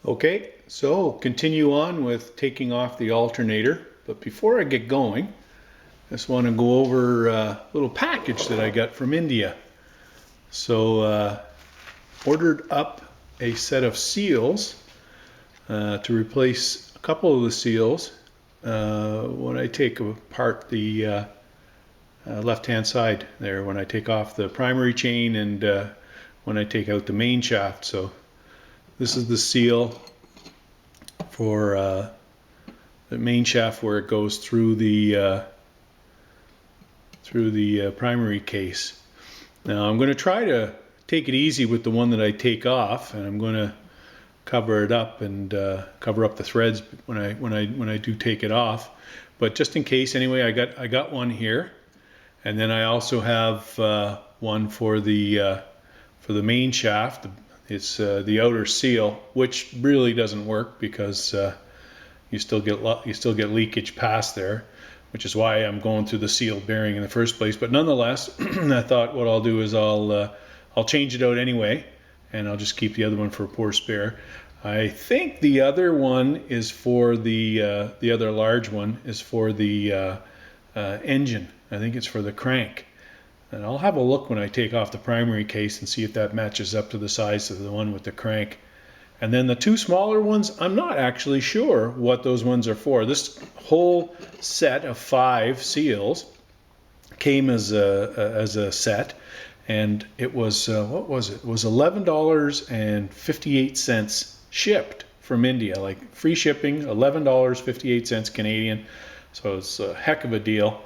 Okay, so continue on with taking off the alternator, but before I get going, I just want to go over a little package that I got from India. So ordered up a set of seals to replace a couple of the seals when I take apart the left-hand side there, when I take off the primary chain and when I take out the main shaft. So this is the seal for the main shaft where it goes through the primary case. Now I'm going to try to take it easy with the one that I take off, and I'm going to cover it up and cover up the threads when I do take it off. But just in case, anyway, I got one here, and then I also have one for the main shaft. It's the outer seal, which really doesn't work because you still get leakage past there, which is why I'm going through the seal bearing in the first place. But nonetheless, I thought what I'll do is I'll change it out anyway, and I'll just keep the other one for a poor spare. I think the other one is for the other large one is for the engine. I think it's for the crank. And I'll have a look when I take off the primary case and see if that matches up to the size of the one with the crank. And then the two smaller ones, I'm not actually sure what those ones are for. This whole set of 5 seals came as a set, and it was what was it? It was $11.58 shipped from India, like free shipping, $11.58 Canadian. So it's a heck of a deal.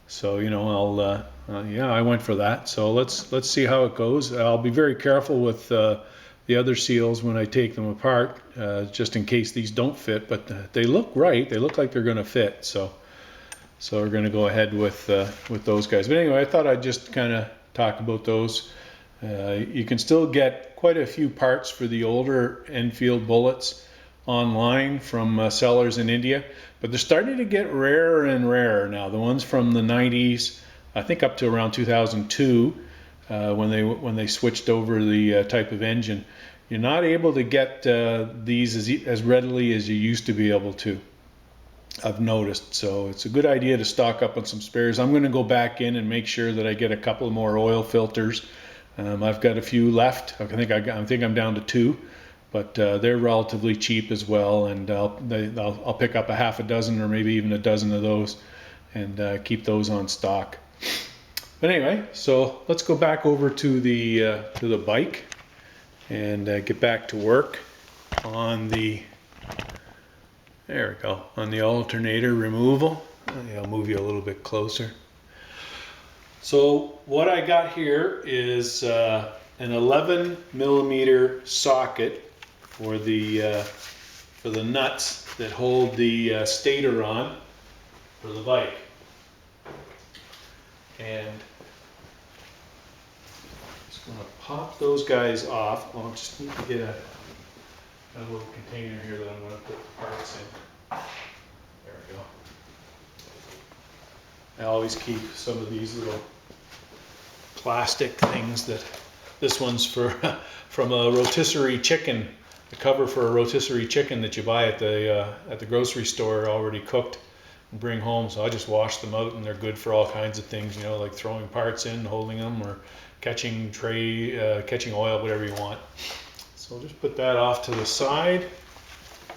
So you know, yeah, I went for that. So let's see how it goes. I'll be very careful with the other seals when I take them apart, just in case these don't fit. But they look right. They look like they're going to fit. So we're going to go ahead with those guys. But anyway, I thought I'd just kind of talk about those. You can still get quite a few parts for the older Enfield Bullets online from sellers in India, but they're starting to get rarer and rarer now. The ones from the 90s, I think up to around 2002, when they switched over the type of engine, you're not able to get these as readily as you used to be able to, I've noticed. So it's a good idea to stock up on some spares. I'm going to go back in and make sure that I get a couple more oil filters. I've got a few left. I think I'm down to 2. But they're relatively cheap as well, and I'll pick up a half a dozen or maybe even a dozen of those and keep those on stock. But anyway, so let's go back over to the bike and get back to work on the, there we go, on the alternator removal. I'll move you a little bit closer. So what I got here is an 11mm socket for the nuts that hold the stator on for the bike, and I'm just going to pop those guys off. I'll just need to get a little container here that I'm going to put the parts in. There we go. I always keep some of these little plastic things. This one's from a rotisserie chicken. The cover for a rotisserie chicken that you buy at the grocery store already cooked and bring home. So I just wash them out, and they're good for all kinds of things, you know, like throwing parts in, holding them, or catching oil, whatever you want. So I'll just put that off to the side,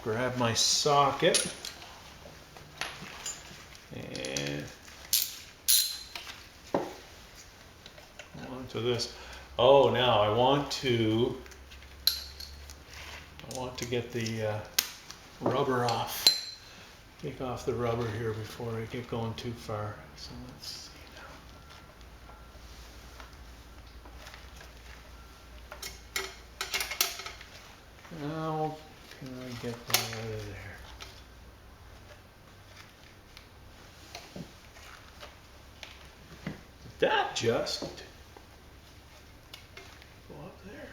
grab my socket, and onto this. Oh, now I want to get the rubber off. Take off the rubber here before I get going too far. So let's see now. How can I get that out of there? Did that just go up there?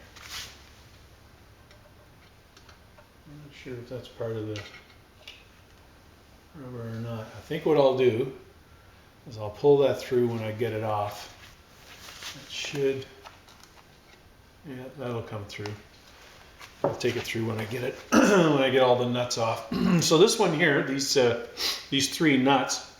I'm not sure if that's part of the rubber or not. I think what I'll do is I'll pull that through when I get it off. It should, yeah, that'll come through. I'll take it through when I get it, when I get all the nuts off. So this one here, these 3 nuts,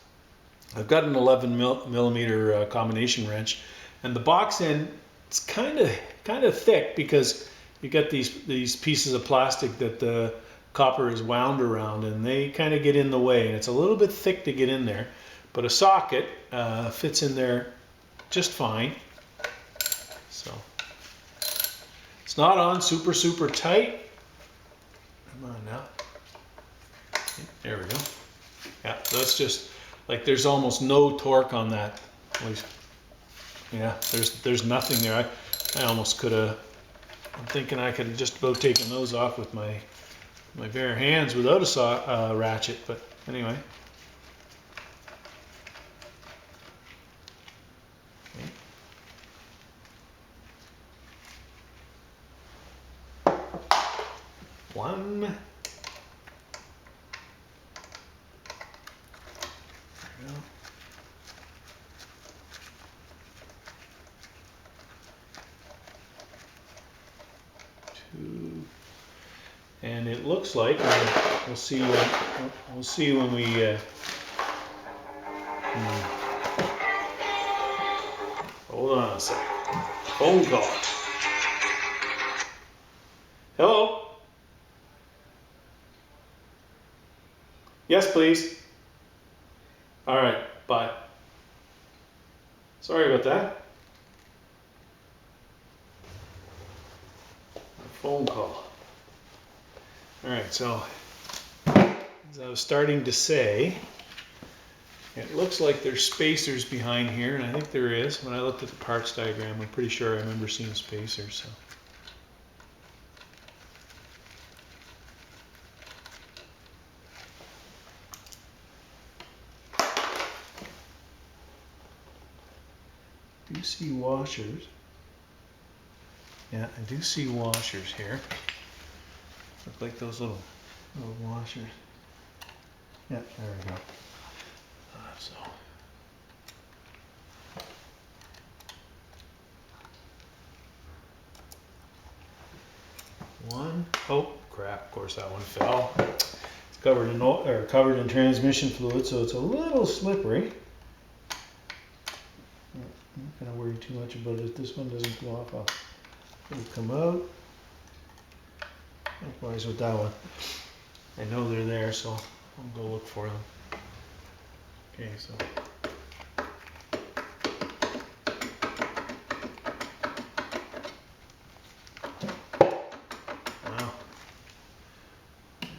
I've got an 11 millimeter combination wrench, and the box end, it's kind of thick because you got these pieces of plastic that the copper is wound around, and they kind of get in the way, and it's a little bit thick to get in there, but a socket fits in there just fine. So it's not on super tight. Come on now. There we go. Yeah, that's just like there's almost no torque on that. At least, yeah, there's nothing there. I almost could have. I'm thinking I could have just about taken those off with my bare hands without a ratchet. But anyway. Okay. One. There we go. Two. And it looks like we'll see when we. Hold on a second. Phone call. Hello. Yes, please. All right. Bye. Sorry about that. A phone call. All right. So, as I was starting to say, it looks like there's spacers behind here, and I think there is. When I looked at the parts diagram, I'm pretty sure I remember seeing spacers. So. I do see washers. Yeah, I do see washers here. Look like those little washers. Yeah, there we go. So. One. Oh crap! Of course that one fell. It's covered in oil, or covered in transmission fluid, so it's a little slippery. I'm not gonna worry too much about it. This one doesn't go off. It'll come out. Likewise with that one. I know they're there, so I'll go look for them. Okay, so. Wow. Yeah.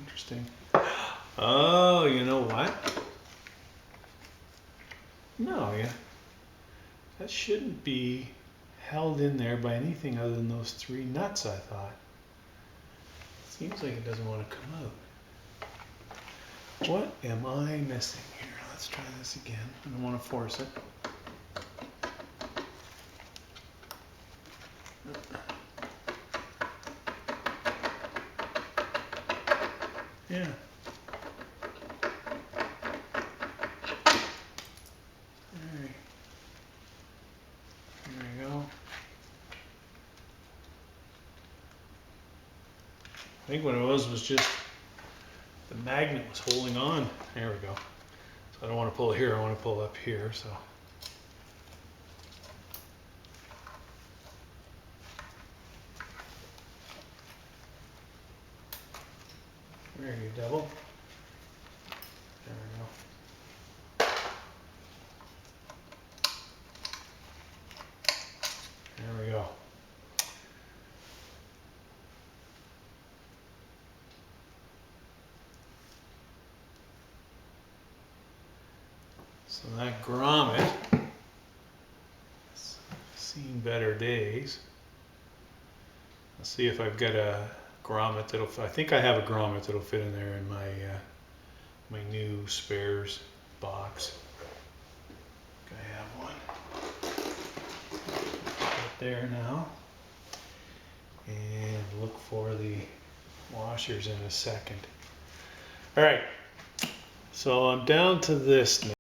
Interesting. Oh, you know what? No, yeah. That shouldn't be held in there by anything other than those 3 nuts, I thought. Seems like it doesn't want to come out. What am I missing here? Let's try this again. I don't want to force it. Yeah. Alright. There we go. I think what it was just the magnet was holding on. There we go. So I don't want to pull it here, I want to pull up here, so. There you devil. There we go. There we go. So that grommet has seen better days. Let's see if I've got a grommet that'll. I think I have a grommet that'll fit in there in my my new spares box. I have one. Right there now, and look for the washers in a second. All right. So I'm down to this now.